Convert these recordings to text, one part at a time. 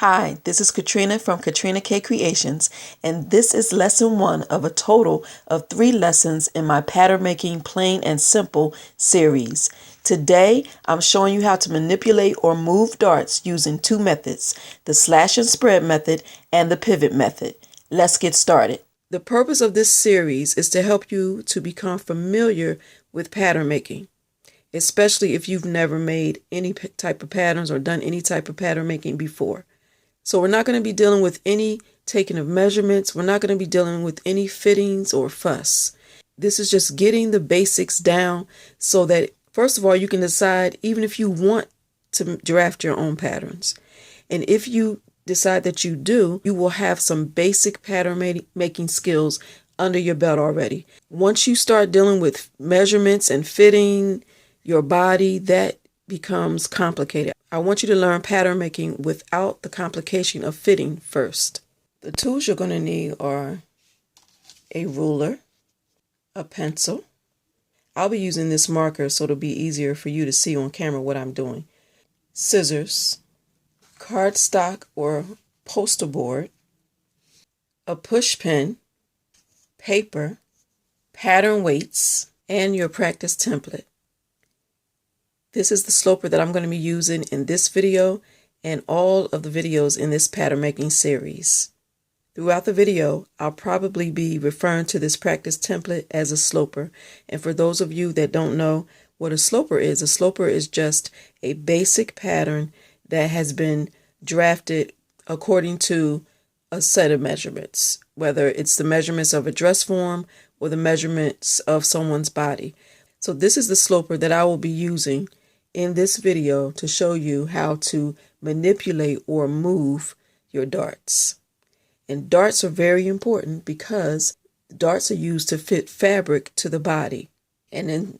Hi, this is Katrina from Katrina K Creations, and this is lesson 1 of a total of 3 lessons in my Pattern Making Plain and Simple series. Today, I'm showing you how to manipulate or move darts using 2 methods, the slash and spread method and the pivot method. Let's get started. The purpose of this series is to help you to become familiar with pattern making, especially if you've never made any type of patterns or done any type of pattern making before. So we're not going to be dealing with any taking of measurements. We're not going to be dealing with any fittings or fuss. This is just getting the basics down so that, first of all, you can decide even if you want to draft your own patterns. And if you decide that you do, you will have some basic pattern making skills under your belt already. Once you start dealing with measurements and fitting your body, that becomes complicated. I want you to learn pattern making without the complication of fitting first. The tools you're going to need are a ruler, a pencil. I'll be using this marker so it'll be easier for you to see on camera what I'm doing. Scissors, cardstock or poster board, a push pin, paper, pattern weights, and your practice template. This is the sloper that I'm going to be using in this video and all of the videos in this pattern making series. Throughout the video, I'll probably be referring to this practice template as a sloper. And for those of you that don't know what a sloper is just a basic pattern that has been drafted according to a set of measurements, whether it's the measurements of a dress form or the measurements of someone's body. So this is the sloper that I will be using in this video to show you how to manipulate or move your darts. And darts are very important because darts are used to fit fabric to the body. And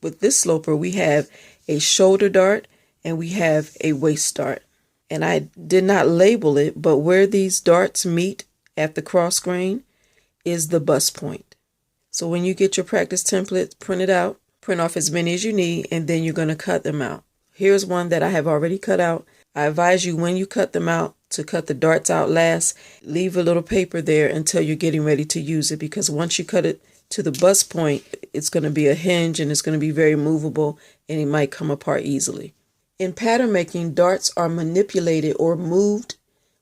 with this sloper, we have a shoulder dart and we have a waist dart. And I did not label it, but where these darts meet at the cross grain is the bust point. So when you get your practice template printed out, print off as many as you need, and then you're going to cut them out. Here's one that I have already cut out. I advise you when you cut them out to cut the darts out last. Leave a little paper there until you're getting ready to use it, because once you cut it to the bust point, it's going to be a hinge and it's going to be very movable and it might come apart easily. In pattern making, darts are manipulated or moved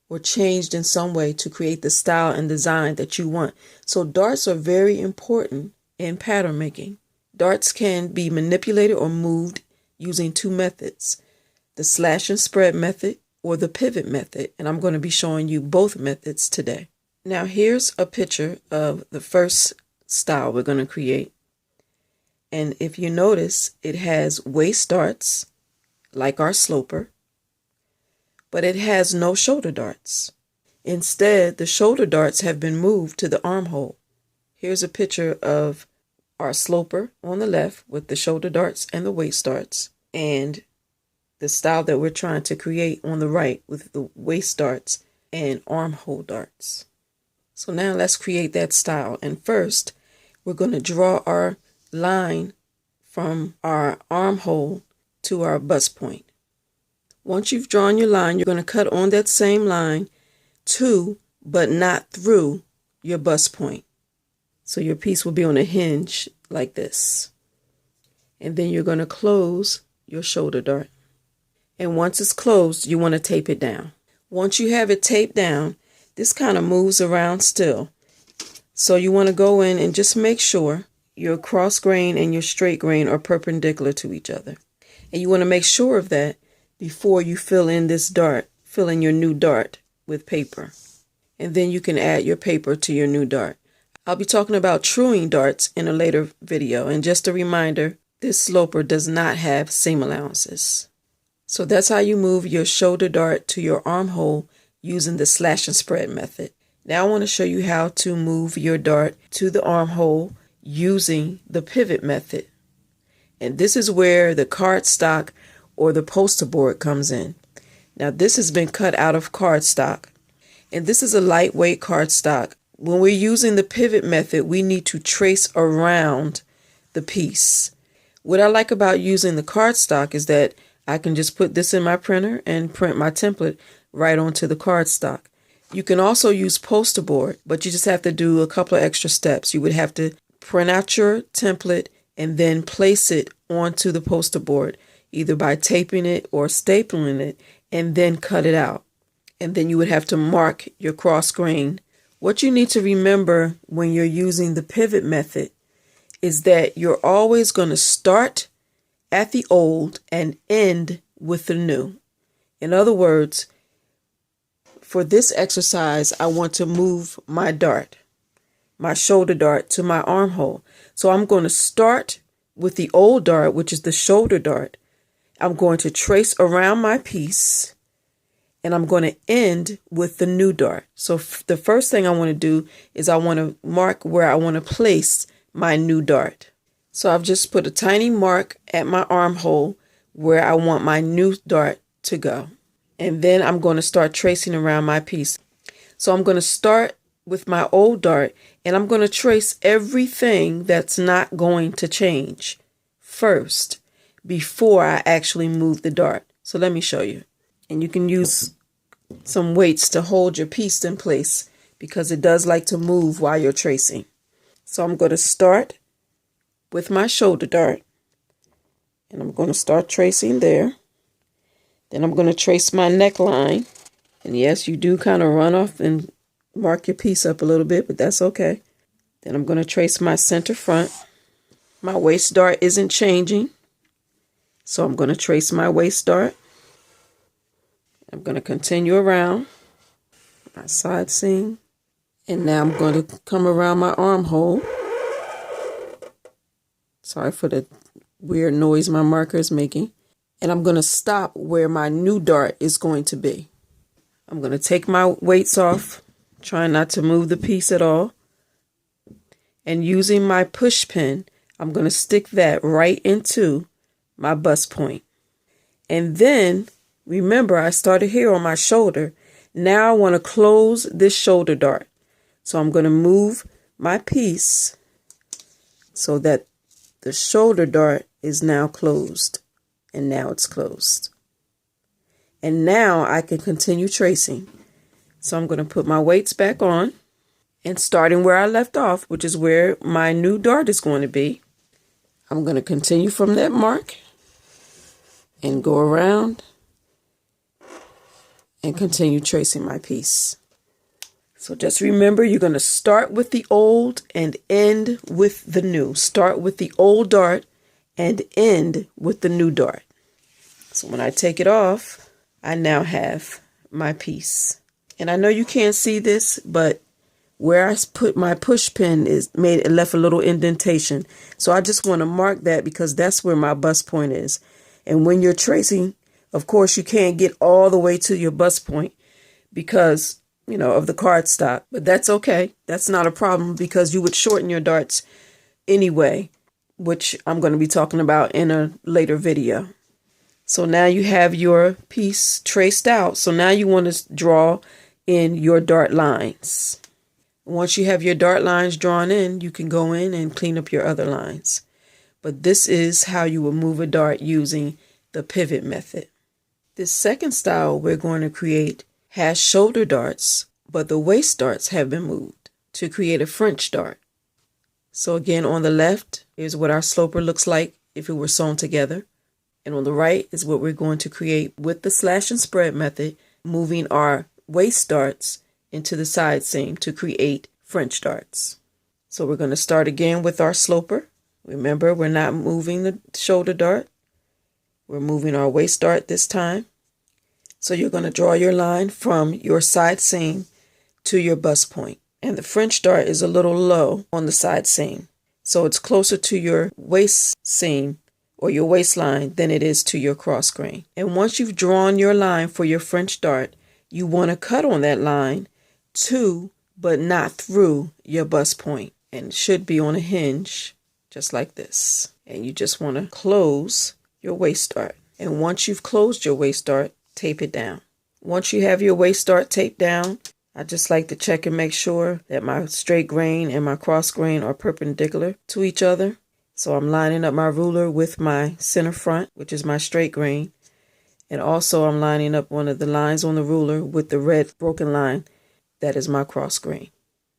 or changed in some way to create the style and design that you want. So darts are very important in pattern making. Darts can be manipulated or moved using 2 methods, the slash and spread method or the pivot method, and I'm going to be showing you both methods today. Now here's a picture of the first style we're going to create. And if you notice, it has waist darts like our sloper, but it has no shoulder darts. Instead, the shoulder darts have been moved to the armhole. Here's a picture of our sloper on the left with the shoulder darts and the waist darts, and the style that we're trying to create on the right with the waist darts and armhole darts. So now let's create that style. And first, we're going to draw our line from our armhole to our bust point. Once you've drawn your line, you're going to cut on that same line to, but not through, your bust point. So your piece will be on a hinge like this. And then you're going to close your shoulder dart. And once it's closed, you want to tape it down. Once you have it taped down, this kind of moves around still. So you want to go in and just make sure your cross grain and your straight grain are perpendicular to each other. And you want to make sure of that before you fill in this dart, fill in your new dart with paper. And then you can add your paper to your new dart. I'll be talking about truing darts in a later video. And just a reminder, this sloper does not have seam allowances. So that's how you move your shoulder dart to your armhole using the slash and spread method. Now I want to show you how to move your dart to the armhole using the pivot method. And this is where the cardstock or the poster board comes in. Now this has been cut out of cardstock, and this is a lightweight cardstock. When we're using the pivot method, we need to trace around the piece. What I like about using the cardstock is that I can just put this in my printer and print my template right onto the cardstock. You can also use poster board, but you just have to do a couple of extra steps. You would have to print out your template and then place it onto the poster board, either by taping it or stapling it, and then cut it out. And then you would have to mark your cross grain. What you need to remember when you're using the pivot method is that you're always going to start at the old and end with the new. In other words, for this exercise, I want to move my dart, my shoulder dart, to my armhole. So I'm going to start with the old dart, which is the shoulder dart. I'm going to trace around my piece, and I'm going to end with the new dart. So the first thing I want to do is I want to mark where I want to place my new dart. So I've just put a tiny mark at my armhole where I want my new dart to go. And then I'm going to start tracing around my piece. So I'm going to start with my old dart, and I'm going to trace everything that's not going to change first before I actually move the dart. So let me show you. And you can use some weights to hold your piece in place because it does like to move while you're tracing. So I'm going to start with my shoulder dart, and I'm going to start tracing there. Then I'm going to trace my neckline. And yes, you do kind of run off and mark your piece up a little bit, but that's okay. Then I'm going to trace my center front. My waist dart isn't changing, so I'm going to trace my waist dart. I'm going to continue around my side seam. And now I'm going to come around my armhole. Sorry for the weird noise my marker is making. And I'm going to stop where my new dart is going to be. I'm going to take my weights off, trying not to move the piece at all. And using my push pin, I'm going to stick that right into my bust point. And then, remember, I started here on my shoulder. Now I want to close this shoulder dart. So I'm going to move my piece so that the shoulder dart is now closed. And now it's closed. And now I can continue tracing. So I'm going to put my weights back on. And starting where I left off, which is where my new dart is going to be, I'm going to continue from that mark and go around and continue tracing my piece. So just remember, you're going to start with the old and end with the new. Start with the old dart and end with the new dart. So when I take it off, I now have my piece. And I know you can't see this, but where I put my push pin left a little indentation. So I just want to mark that because that's where my bust point is. And when you're tracing, of course, you can't get all the way to your bust point because, of the cardstock. But that's okay. That's not a problem because you would shorten your darts anyway, which I'm going to be talking about in a later video. So now you have your piece traced out. So now you want to draw in your dart lines. Once you have your dart lines drawn in, you can go in and clean up your other lines. But this is how you will move a dart using the pivot method. This second style we're going to create has shoulder darts, but the waist darts have been moved to create a French dart. So again, on the left is what our sloper looks like if it were sewn together. And on the right is what we're going to create with the slash and spread method, moving our waist darts into the side seam to create French darts. So we're going to start again with our sloper. Remember, we're not moving the shoulder dart. We're moving our waist dart this time. So you're going to draw your line from your side seam to your bust point. And the French dart is a little low on the side seam. So it's closer to your waist seam or your waistline than it is to your cross grain. And once you've drawn your line for your French dart, you want to cut on that line to, but not through your bust point. And it should be on a hinge, just like this. And you just want to close your waist dart. And once you've closed your waist dart, tape it down. Once you have your waist dart taped down, I just like to check and make sure that my straight grain and my cross grain are perpendicular to each other. So I'm lining up my ruler with my center front, which is my straight grain. And also I'm lining up one of the lines on the ruler with the red broken line. That is my cross grain.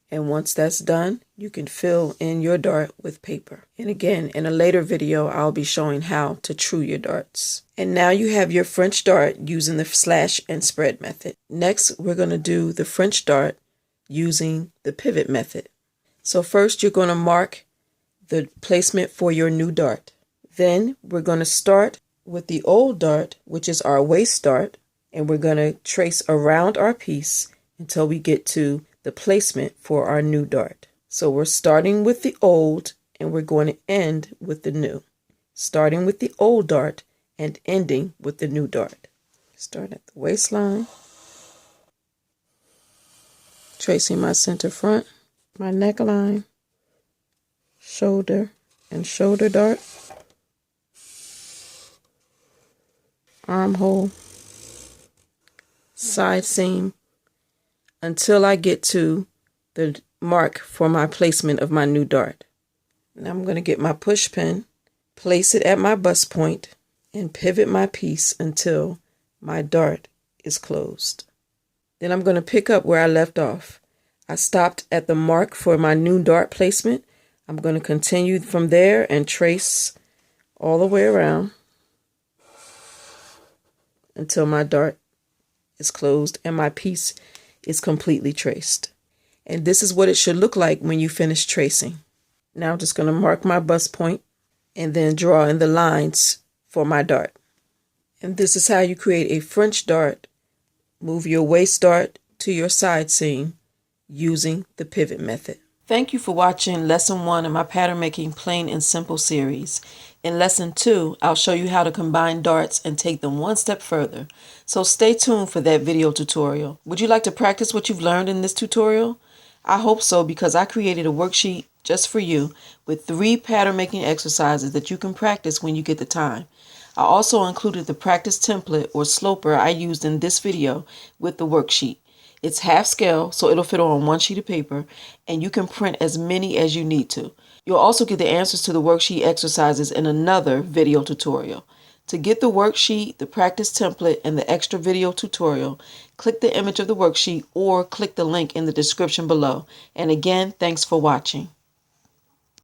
And once that's done, you can fill in your dart with paper. And again, in a later video, I'll be showing how to true your darts. And now you have your French dart using the slash and spread method. Next, we're going to do the French dart using the pivot method. So first, you're going to mark the placement for your new dart. Then we're going to start with the old dart, which is our waist dart, and we're going to trace around our piece until we get to the placement for our new dart. So we're starting with the old and we're going to end with the new. Starting with the old dart and ending with the new dart. Start at the waistline, tracing my center front, my neckline, shoulder and shoulder dart, armhole, side seam, until I get to the mark for my placement of my new dart. Now I'm going to get my push pin, place it at my bust point, and pivot my piece until my dart is closed. Then I'm going to pick up where I left off. I stopped at the mark for my new dart placement. I'm going to continue from there and trace all the way around until my dart is closed and my piece is completely traced. And this is what it should look like when you finish tracing. Now I'm just going to mark my bust point and then draw in the lines for my dart. And this is how you create a French dart. Move your waist dart to your side seam using the pivot method. Thank you for watching Lesson 1 in my Pattern Making Plain and Simple series. In Lesson 2, I'll show you how to combine darts and take them one step further. So stay tuned for that video tutorial. Would you like to practice what you've learned in this tutorial? I hope so, because I created a worksheet just for you with 3 pattern making exercises that you can practice when you get the time. I also included the practice template or sloper I used in this video with the worksheet. It's half scale, so it'll fit on one sheet of paper, and you can print as many as you need to. You'll also get the answers to the worksheet exercises in another video tutorial. To get the worksheet, the practice template, and the extra video tutorial, click the image of the worksheet or click the link in the description below. And again, thanks for watching.